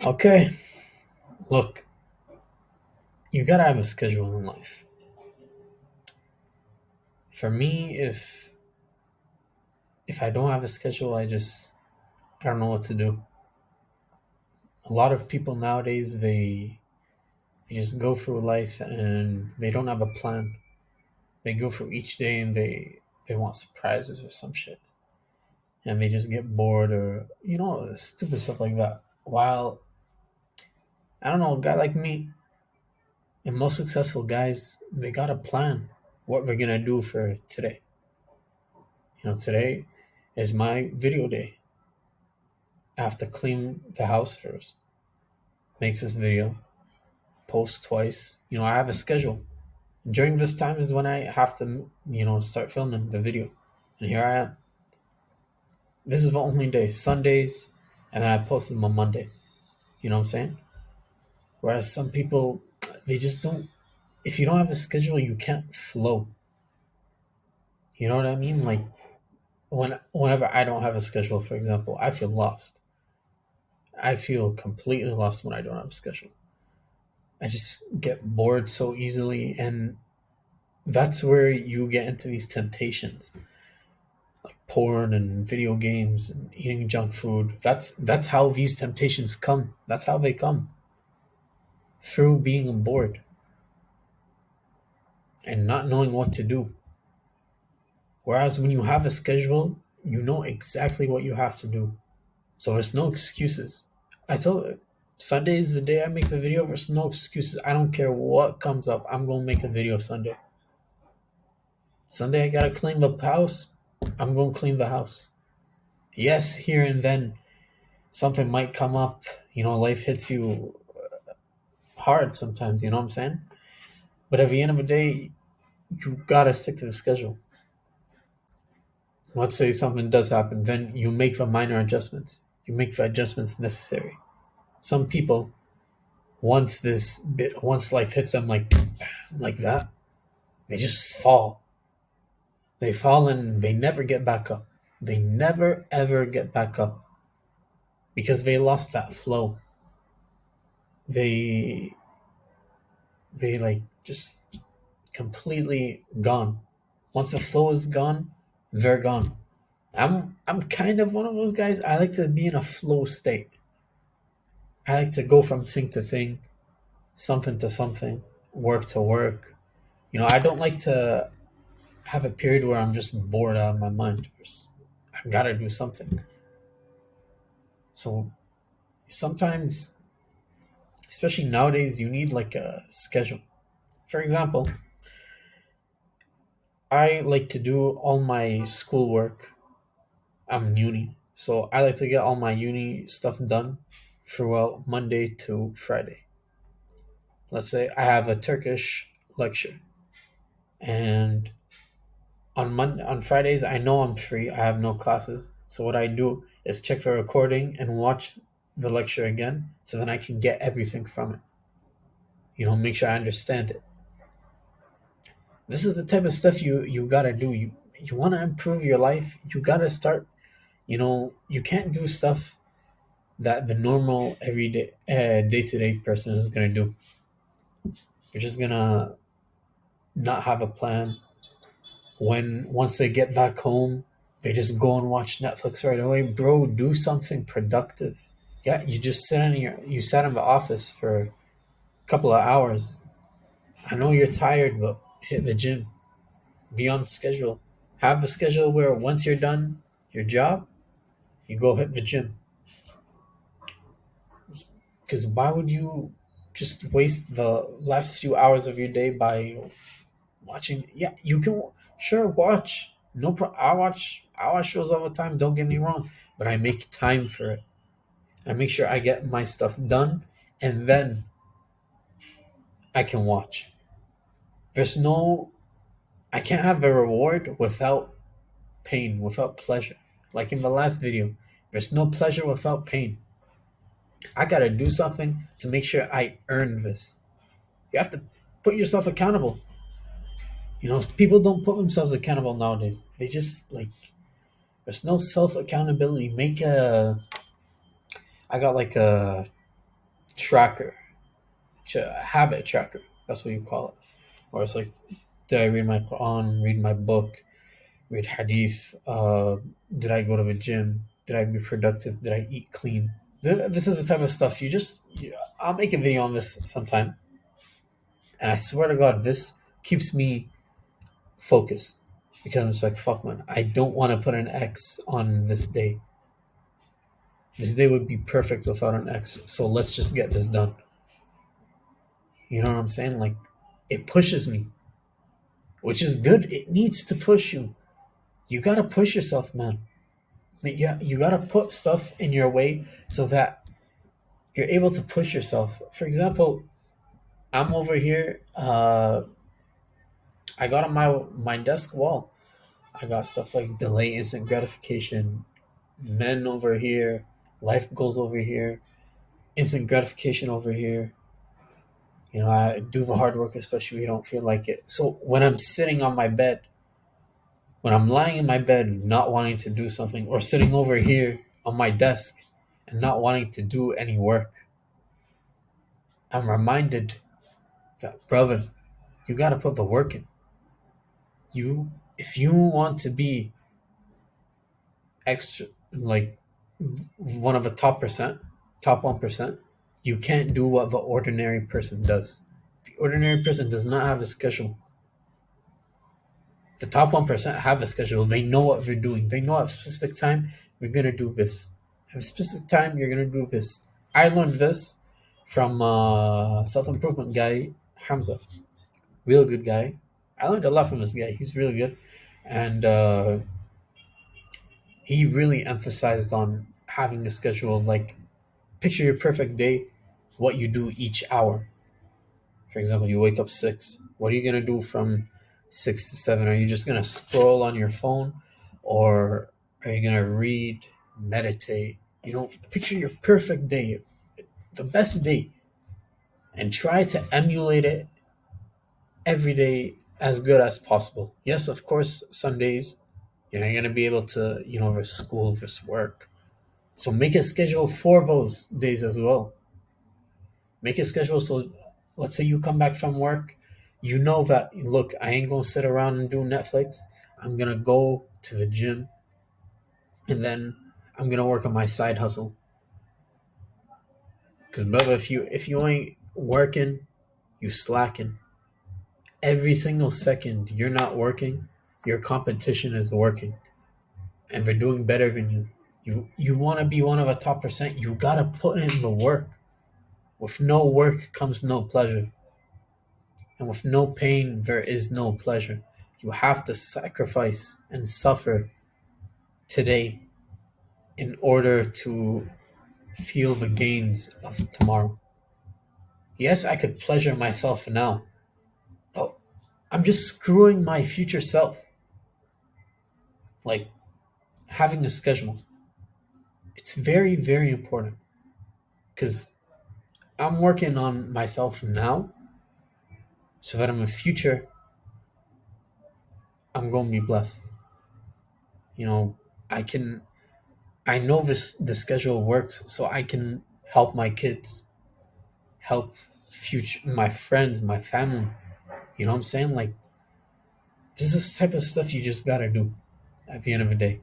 Okay, look, you gotta have a schedule in life. For me, if I don't have a schedule, I don't know what to do. A lot of people nowadays they just go through life and they don't have a plan. They go through each day and they want surprises or some shit, and they just get bored or stupid stuff like that. While I don't know, a guy like me and most successful guys, they got a plan what they're gonna do for today. Today is my video day. I have to clean the house first, make this video, post twice. I have a schedule. During this time is when I have to, start filming the video. And here I am. This is the only day, Sundays, and I post them on Monday. You know what I'm saying? Whereas some people, they just don't. If you don't have a schedule, you can't flow. You know what I mean? Like whenever I don't have a schedule, for example, I feel lost. I feel completely lost when I don't have a schedule. I just get bored so easily, and that's where you get into these temptations, like porn and video games and eating junk food. That's how these temptations come. That's how they come, through being bored and not knowing what to do. Whereas when you have a schedule, you know exactly what you have to do. So there's no excuses. I told you, Sunday is the day I make the video. There's no excuses. I don't care what comes up. I'm gonna make a video Sunday. Sunday I gotta clean the house. I'm gonna clean the house. Yes, here and then something might come up. Life hits you hard sometimes. You know what I'm saying? But at the end of the day, you gotta stick to the schedule. Let's say something does happen, then you make the minor adjustments. You make the adjustments necessary. Some people, once life hits them like that, they just fall. They fall and they never get back up. They never ever get back up because they lost that flow. They like just completely gone. Once the flow is gone, they're gone. I'm kind of one of those guys. I like to be in a flow state. I like to go from thing to thing, something to something, work to work. I don't like to have a period where I'm just bored out of my mind. I gotta do something. So sometimes, especially nowadays, you need like a schedule. For example, I like to do all my schoolwork. I'm in uni, so I like to get all my uni stuff done throughout Monday to Friday. Let's say I have a Turkish lecture, and on Fridays I know I'm free. I have no classes, so what I do is check the recording and watch the lecture again, so then I can get everything from it. Make sure I understand it. This is the type of stuff you gotta do. You want to improve your life. You gotta start. You can't do stuff that the normal everyday day to day person is gonna do. You're just gonna not have a plan. Once they get back home, they just go and watch Netflix right away. Bro, do something productive. Yeah, you sat in the office for a couple of hours. I know you're tired, but hit the gym. Be on schedule. Have a schedule where once you're done your job, you go hit the gym. Because why would you just waste the last few hours of your day by watching? Yeah, you can sure watch. No problem. I watch shows all the time. Don't get me wrong, but I make time for it. I make sure I get my stuff done, and then I can watch. There's no. I can't have a reward without pain, without pleasure. Like in the last video, there's no pleasure without pain. I gotta do something to make sure I earn this. You have to put yourself accountable. People don't put themselves accountable nowadays. They just like there's no self accountability. I got like a tracker, habit tracker. That's what you call it. Or it's like, did I read my Quran, read my book, read hadith? Did I go to the gym? Did I be productive? Did I eat clean? This is the type of stuff I'll make a video on this sometime. And I swear to God, this keeps me focused because it's like, fuck, man, I don't want to put an X on this day. This day would be perfect without an X. So let's just get this done. You know what I'm saying? Like, it pushes me, which is good. It needs to push you. You got to push yourself, man. Yeah, you got to put stuff in your way so that you're able to push yourself. For example, I'm over here. I got on my desk wall. I got stuff like delay instant gratification, men over here, life goals over here, instant gratification over here. You know, I do the hard work, especially when you don't feel like it. So when I'm sitting on my bed, when I'm lying in my bed, not wanting to do something, or sitting over here on my desk and not wanting to do any work, I'm reminded that, brother, you got to put the work in. If you want to be extra, like one of the top 1%, you can't do what the ordinary person does. The ordinary person does not have a schedule. The top 1% have a schedule. They know what they're doing. They know at a specific time you're gonna do this. At a specific time you're gonna do this. I learned this from self-improvement guy Hamza. Real good guy. I learned a lot from this guy. He's really good. And he really emphasized on having a schedule. Like, picture your perfect day, what you do each hour. For example, you wake up 6. What are you going to do from 6 to 7? Are you just going to scroll on your phone? Or are you going to read, meditate? You know, picture your perfect day, the best day, and try to emulate it every day as good as possible. Yes, of course, some days you're not going to be able to, there's school, there's work. So make a schedule for those days as well. Make a schedule so, let's say you come back from work, you know that, look, I ain't going to sit around and do Netflix. I'm going to go to the gym, and then I'm going to work on my side hustle. Because, brother, if you ain't working, you slacking. Every single second you're not working, your competition is working, and they're doing better than you. You want to be one of the top percent, you got to put in the work. With no work comes no pleasure. And with no pain, there is no pleasure. You have to sacrifice and suffer today in order to feel the gains of tomorrow. Yes, I could pleasure myself now, but I'm just screwing my future self. Like, having a schedule, it's very, very important, because I'm working on myself now so that in the future I'm going to be blessed. You know, I know the schedule works so I can help my kids, help future my friends, my family. You know what I'm saying? Like, this is the type of stuff you just gotta do at the end of the day.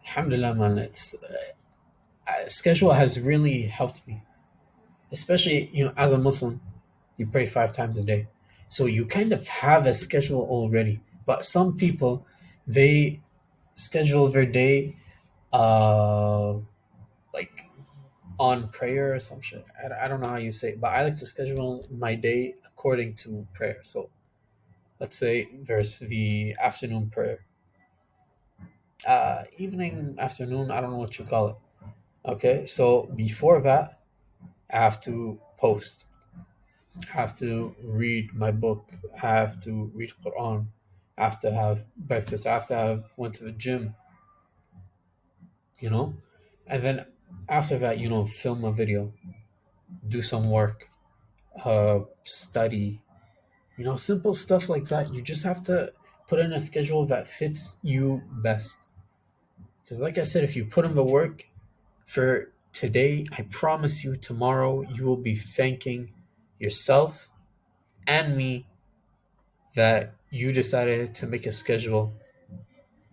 Alhamdulillah, man. Schedule has really helped me, especially, as a Muslim, you pray 5 times a day, so you kind of have a schedule already. But some people, they schedule their day, uh, like, on prayer or some shit. I don't know how you say it, but I like to schedule my day according to prayer. So let's say there's the afternoon prayer, evening, afternoon, I don't know what you call it. Okay, so before that, I have to post. I have to read my book. I have to read Quran. I have to have breakfast. I have to have went to the gym. You know, and then after that, film a video, do some work, study, simple stuff like that. You just have to put in a schedule that fits you best. Because, like I said, if you put in the work for Today, I promise you, tomorrow you will be thanking yourself and me that you decided to make a schedule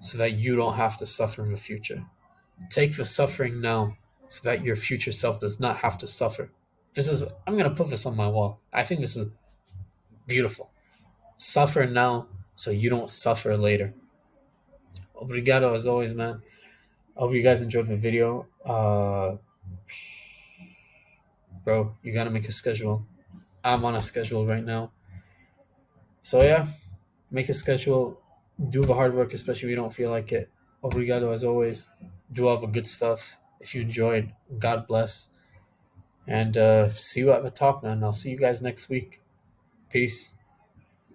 so that you don't have to suffer in the future. Take the suffering now so that your future self does not have to suffer. I'm going to put this on my wall. I think this is beautiful. Suffer now so you don't suffer later. Obrigado as always, man. I hope you guys enjoyed the video. Bro, you got to make a schedule. I'm on a schedule right now. So, yeah, make a schedule. Do the hard work, especially if you don't feel like it. Obrigado as always. Do all the good stuff. If you enjoyed, God bless. And see you at the top, man. I'll see you guys next week. Peace.